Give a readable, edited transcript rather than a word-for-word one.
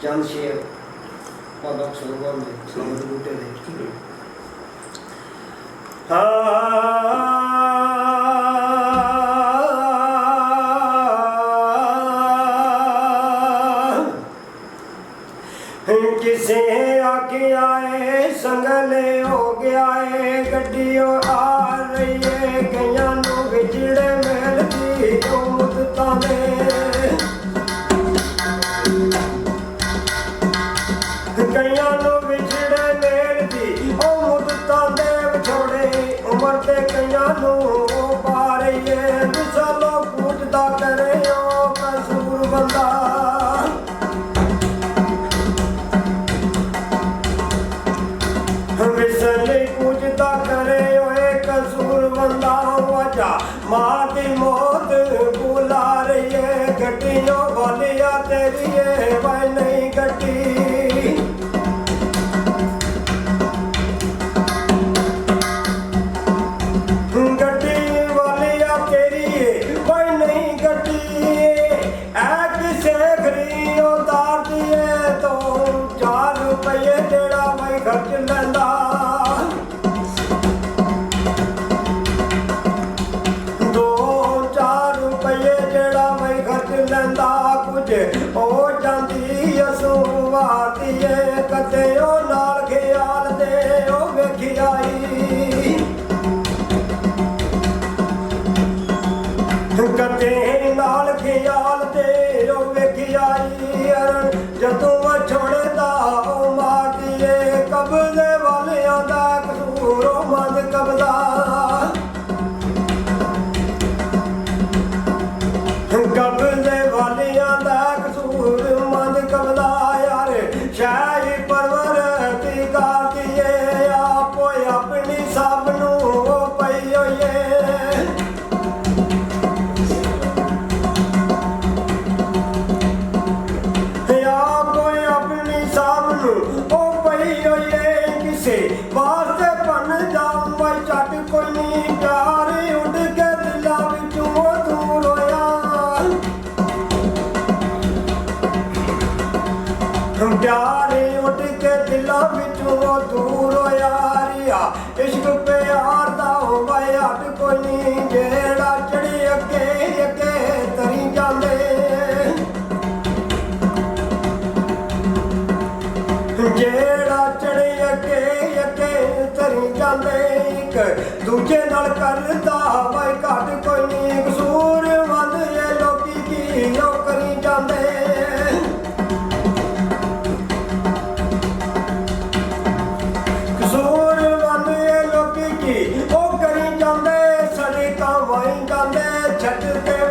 ਚੰਦ ਸ਼ੇਰ ਬਾਬਾ ਸਰਵਨ ਦੇ ਸਲਾਮਤ ਬੂਟੇ ਦੇ किसे आके आए संगले हो गया है गड्डियों आ रही है कईयां नू विछड़े मिलदी ओ मुद्दतां में कईयां नू विछड़े मिलदी ओ मुद्दतां दे विछोड़े उमर ते कईयां नू पा रही है मिसालो पूजदा करे ओ कसूर बंदा विसले पूजता करे ओए कसूर बंदा वजा मां की मौत बुला रही है गड्डियों वालिया तेरी है भाई नहीं गड्डी गड्डी वालिया तेरी है भाई नहीं गड्डी ऐ किसे खरी उतार दिए तो 4 रुपये जेड़ा भाई खर्च लेंदा ਲੈਂਦਾ ਕੁਝ ਹੋ ਜਾਂਦੀ ਅਸੂਵਾਤੀ ਏ ਕਦੇ ਉਹ ਨਾਲ ਖਿਆਲ ਦੇ ਉਹ ਵੇਖਿਆਈ ਕਦੇ ਨਾਲ ਖਿਆਲ ਦੇ ਉਹ ਵੇਖਿਆਈ ਜਦੋਂ ਛੋੜਦਾ ਉਹ ਮਾਰਦੀ ਏ ਕਬਜ਼ੇ ਵਾਲਿਆਂ ਦਾ ਕਸੂਰ ਉਹ ਮੰਦ ਕਬਜ਼ਾ ਕਬਜ਼ੇ ਵਾਲਿਆਂ ਦਾ ਕਸੂਰ ਮੰਦ ਕਬਜ਼ਾ ਯਾਰ ਸ਼ਾਹੀ ਪਰਵਰਤੀ ਕਰਦੀਏ ਆਪੋ ਆਪਣੀ ਸਭ ਨੂੰ ਪਈ ਹੋਈਏ ਆਪੋ ਆਪਣੀ ਸਭ ਨੂੰ ਉਹ ਪਈ ਹੋਈਏ ਕਿਸੇ ਵਾਸਤੇ ਬਣ ਜਾਉਂ ਬਾਈ ਛੱਡ ਕੋਈ ਨਹੀਂ ਪਿਆਰ ਉੱਡ ਕੇ ਦਿਲਾਂ ਵਿੱਚੋਂ ਦੂਰ ਹੋਇਆ प्यारे उठ के दिलों विचों दूर हो यारिया इश्क प्यार दा होवे हट कोई नहीं जेड़ा चढ़ी अगे अगे तरी जांदे जेड़ा चढ़ी अगे अगे तरी जांदे एक दूजे नाल करदा वे घट कोई नहीं कसूर वंद ये लोकी की ओ करी जांदे छट के